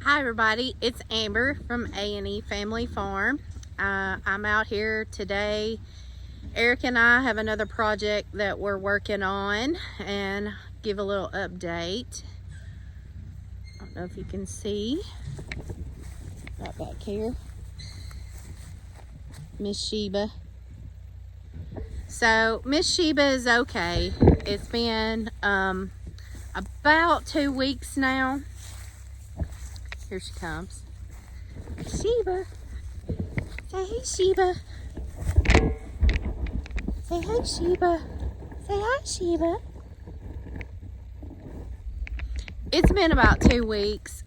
Hi everybody, it's Amber from A&E Family Farm. I'm out here today. Eric and I have another project that we're working on and give a little update. I don't know if you can see right back here, Miss Sheba. So Miss Sheba is okay. It's been about 2 weeks now. Here she comes. Sheba. Say hey, Sheba. Say hey, Sheba. Say hi, Sheba. It's been about 2 weeks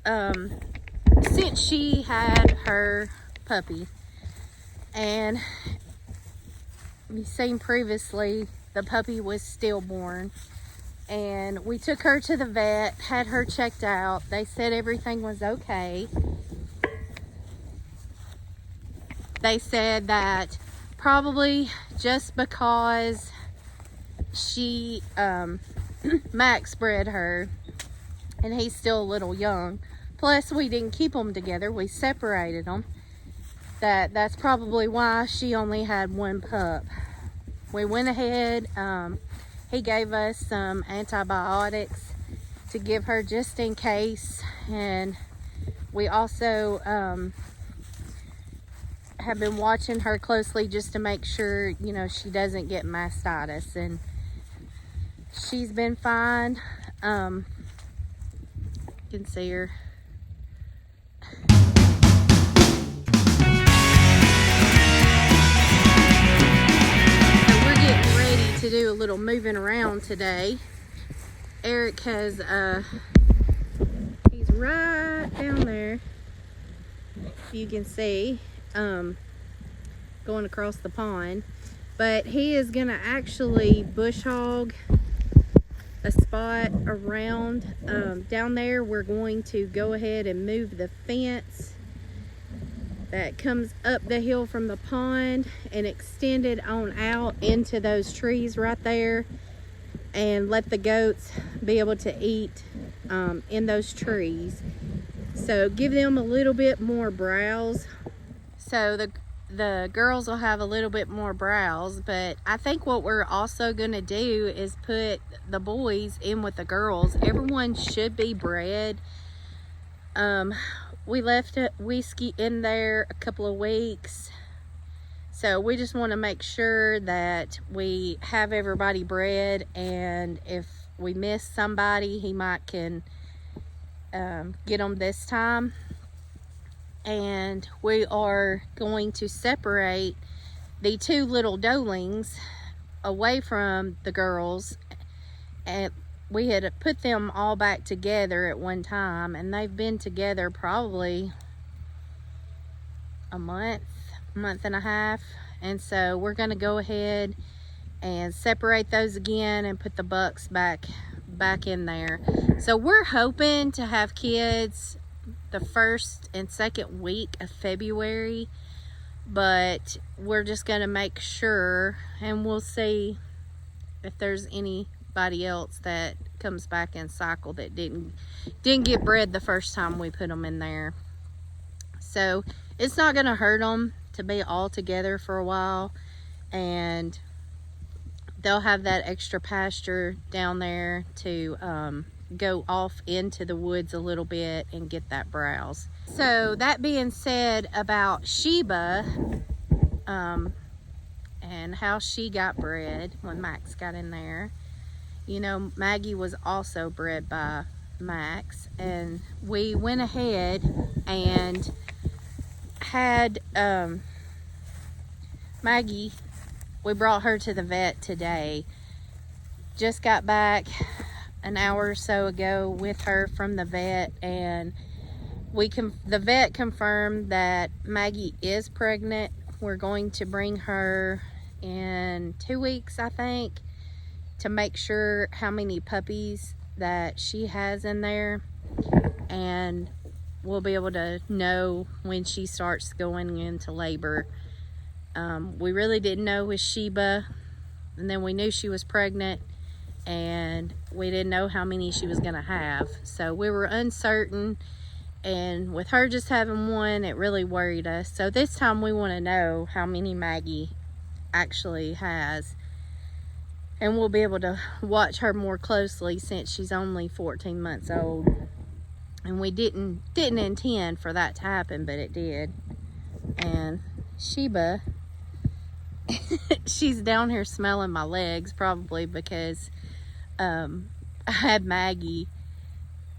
since she had her puppy. And we've seen previously the puppy was stillborn. And we took her to the vet, had her checked out. They said everything was okay. They said that probably just because she, Max bred her, and he's still a little young. Plus, we didn't keep them together. We separated them. That's probably why she only had one pup. We went ahead, he gave us some antibiotics to give her just in case, and we also have been watching her closely just to make sure, you know, she doesn't get mastitis, and she's been fine. You can see her. To do a little moving around today. Eric has he's right down there, if you can see, going across the pond, but he is gonna actually bush hog a spot around down there. We're going to go ahead and move the fence that comes up the hill from the pond and extend it on out into those trees right there, and let the goats be able to eat in those trees. So give them a little bit more browse. So the girls will have a little bit more browse, but I think what we're also gonna do is put the boys in with the girls. Everyone should be bred. We left whiskey in there a couple of weeks, so we just want to make sure that we have everybody bred, and if we miss somebody, he might can get them this time. And we are going to separate the two little doelings away from the girls, and we had put them all back together at one time, and they've been together probably a month and a half. And so we're going to go ahead and separate those again and put the bucks back in there. So we're hoping to have kids the 1st and 2nd week of February, but we're just going to make sure, and we'll see if there's anybody else that comes back in cycle that didn't get bred the first time we put them in there. So it's not going to hurt them to be all together for a while, and they'll have that extra pasture down there to go off into the woods a little bit and get that browse. So that being said about Sheba, and how she got bred when Max got in there. You know, Maggie was also bred by Max, and we went ahead and had Maggie, we brought her to the vet today. Just got back an hour or so ago with her from the vet, and the vet confirmed that Maggie is pregnant. We're going to bring her in 2 weeks, I think, to make sure how many puppies that she has in there, and we'll be able to know when she starts going into labor. We really didn't know with Sheba, and then we knew she was pregnant, and we didn't know how many she was going to have, so we were uncertain. And with her just having one, it really worried us. So this time we want to know how many Maggie actually has. And we'll be able to watch her more closely since she's only 14 months old. And we didn't intend for that to happen, but it did. And Sheba, she's down here smelling my legs, probably because I had Maggie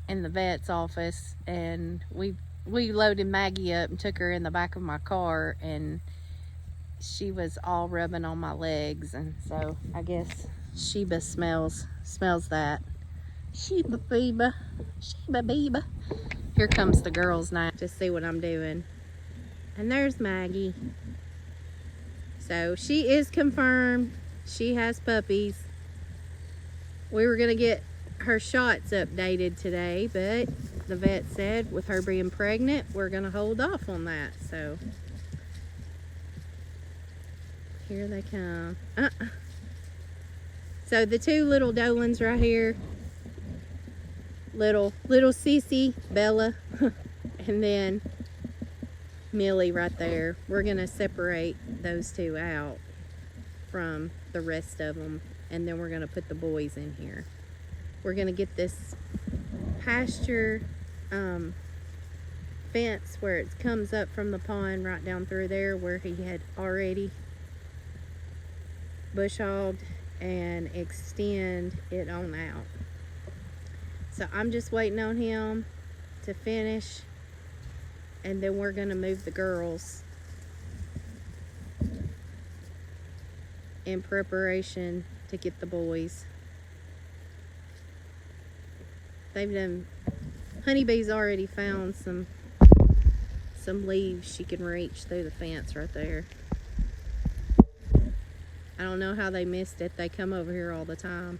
in the vet's office, and we loaded Maggie up and took her in the back of my car, and she was all rubbing on my legs, and so I guess Sheba smells that. Sheba Beba, Sheba Beba. Here comes the girls now to see what I'm doing. And there's Maggie. So she is confirmed. She has puppies. We were gonna get her shots updated today, but the vet said with her being pregnant, we're gonna hold off on that. So here they come. So the two little Dolans right here, little Cece, Bella, and then Millie right there. We're gonna separate those two out from the rest of them, and then we're gonna put the boys in here. We're gonna get this pasture fence where it comes up from the pond right down through there where he had already bush hogged, and extend it on out. So I'm just waiting on him to finish, and then we're gonna move the girls in preparation to get the boys. Honeybee's already found some leaves she can reach through the fence right there. I don't know how they missed it. They come over here all the time.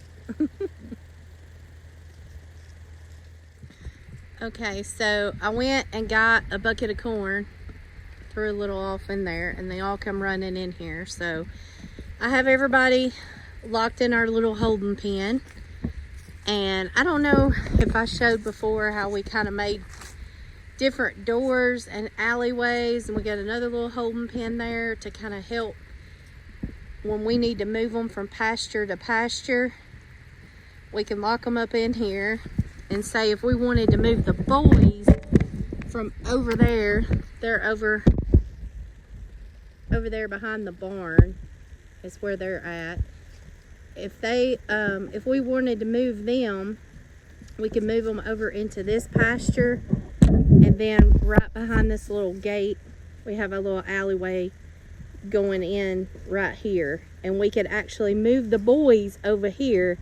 Okay, so I went and got a bucket of corn, threw a little off in there, and they all come running in here. So I have everybody locked in our little holding pen. And I don't know if I showed before how we kind of made different doors and alleyways, and we got another little holding pen there to kind of help when we need to move them from pasture to pasture. We can lock them up in here, and say if we wanted to move the boys from over there, they're over there behind the barn is where they're at. If we wanted to move them, we could move them over into this pasture, and then right behind this little gate we have a little alleyway going in right here, and we could actually move the boys over here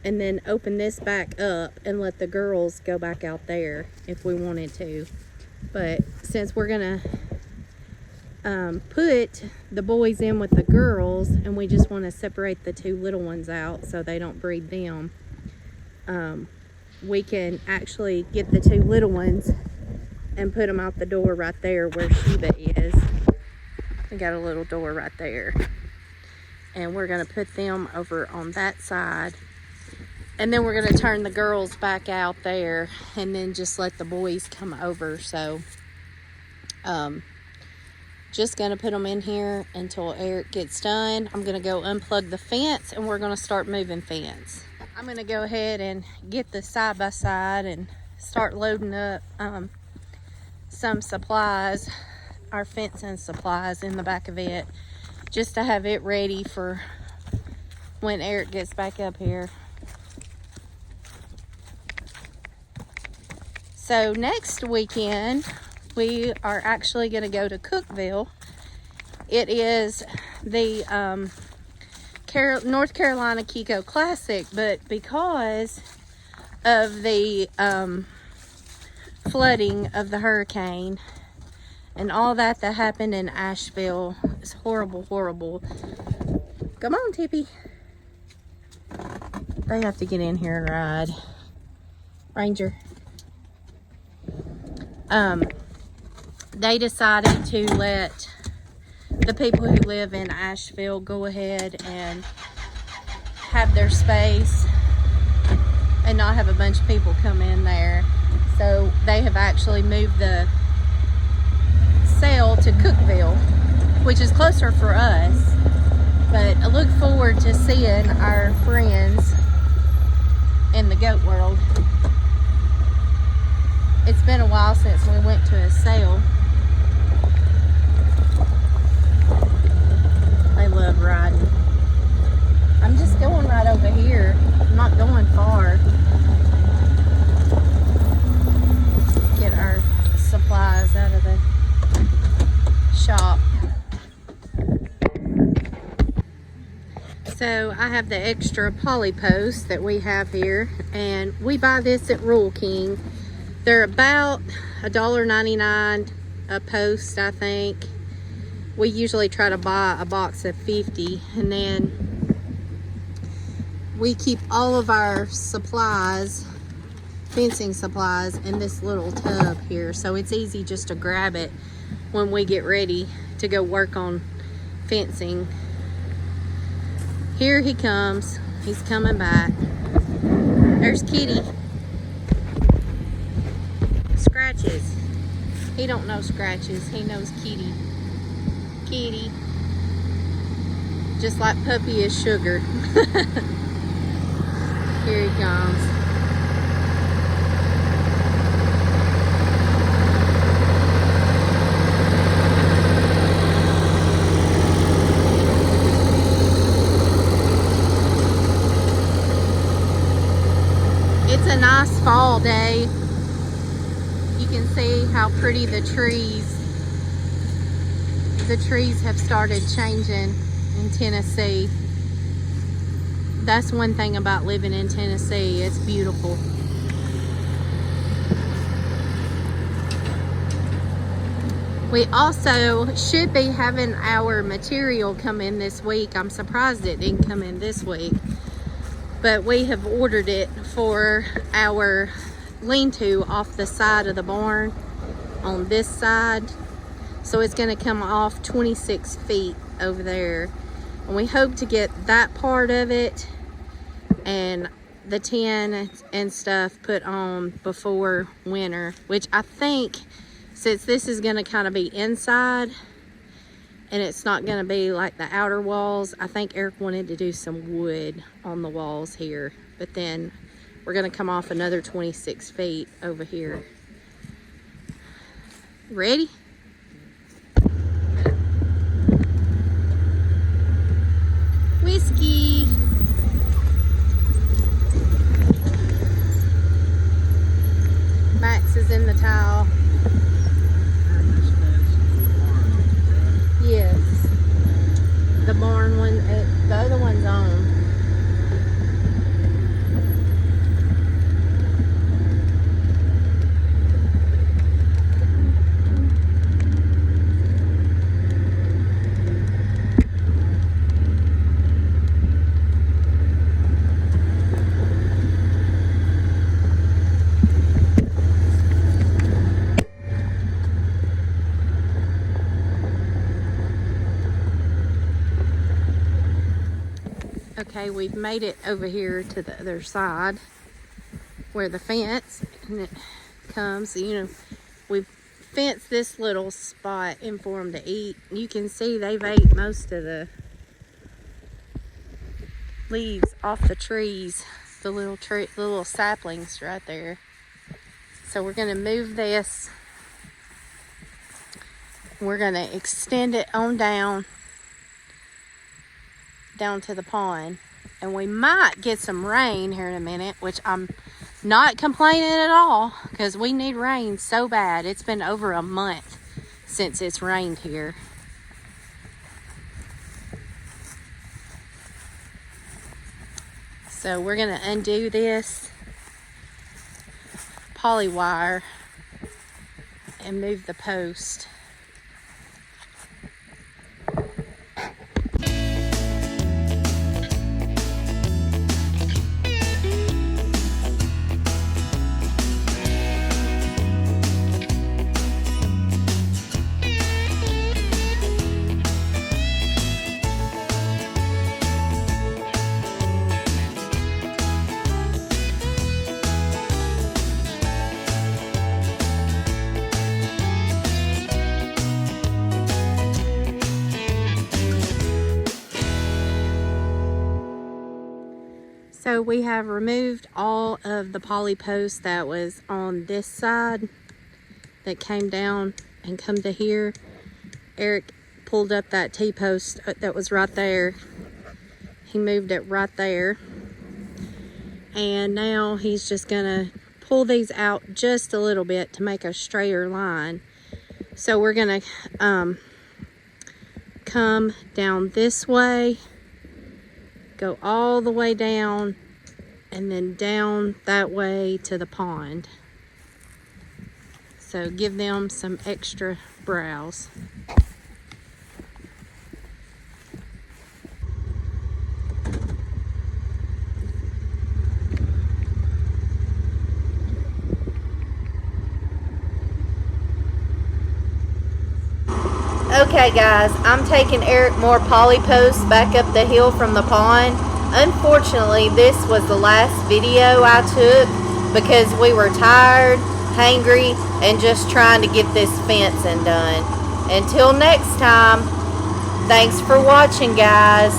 and then open this back up and let the girls go back out there if we wanted to. But since we're gonna put the boys in with the girls, and we just want to separate the two little ones out so they don't breed them, we can actually get the two little ones and put them out the door right there where Sheba is. We got a little door right there, and we're gonna put them over on that side, and then we're gonna turn the girls back out there and then just let the boys come over. So just gonna put them in here until Eric gets done. I'm gonna go unplug the fence, and we're gonna start moving fence. I'm gonna go ahead and get the side by side and start loading up some supplies, our fencing supplies, in the back of it, just to have it ready for when Eric gets back up here. So next weekend we are actually going to go to Cookeville. It is the North Carolina Kiko Classic, but because of the flooding of the hurricane and all that happened in Asheville, it's horrible. Come on, Tippy. They have to get in here and ride. Ranger. They decided to let the people who live in Asheville go ahead and have their space and not have a bunch of people come in there. So they have actually moved the sale to Cookville, which is closer for us. But I look forward to seeing our friends in the goat world. It's been a while since we went to a sale. They love riding. I'm just going right over here. I'm not going far. Get our supplies out of the shop. So I have the extra poly posts that we have here, and we buy this at Rural King. They're about $1.99 a post, I think. We usually try to buy a box of 50, and then we keep all of our supplies, fencing supplies, in this little tub here, so it's easy just to grab it when we get ready to go work on fencing. Here he comes. He's coming back. There's Kitty. Scratches. He don't know Scratches. He knows Kitty. Kitty. Just like Puppy is Sugar. Here he comes. It's a nice fall day. You can see how pretty the trees have started changing in Tennessee. That's one thing about living in Tennessee. It's beautiful. We also should be having our material come in this week. I'm surprised it didn't come in this week. But we have ordered it for our lean-to off the side of the barn on this side. So it's going to come off 26 feet over there. And we hope to get that part of it and the tin and stuff put on before winter. Which I think, since this is going to kind of be inside and it's not going to be like the outer walls, I think Eric wanted to do some wood on the walls here. But then we're going to come off another 26 feet over here. Ready? Whiskey. Max is in the towel. Yes. The barn one, the other one's on. Okay, we've made it over here to the other side where the fence and it comes. You know, we've fenced this little spot in for them to eat. You can see they've ate most of the leaves off the trees, the little saplings right there. So we're going to move this. We're going to extend it on down to the pond, and we might get some rain here in a minute, which I'm not complaining at all because we need rain so bad. It's been over a month since it's rained here. So we're going to undo this poly wire and move the post. So we have removed all of the poly post that was on this side that came down and come to here. Eric pulled up that T-post that was right there. He moved it right there. And now he's just gonna pull these out just a little bit to make a straighter line. So we're gonna come down this way, go all the way down, and then down that way to the pond. So give them some extra browse. Okay guys, I'm taking Eric more poly posts back up the hill from the pond. Unfortunately, this was the last video I took because we were tired, hangry, and just trying to get this fencing done. Until next time, thanks for watching guys.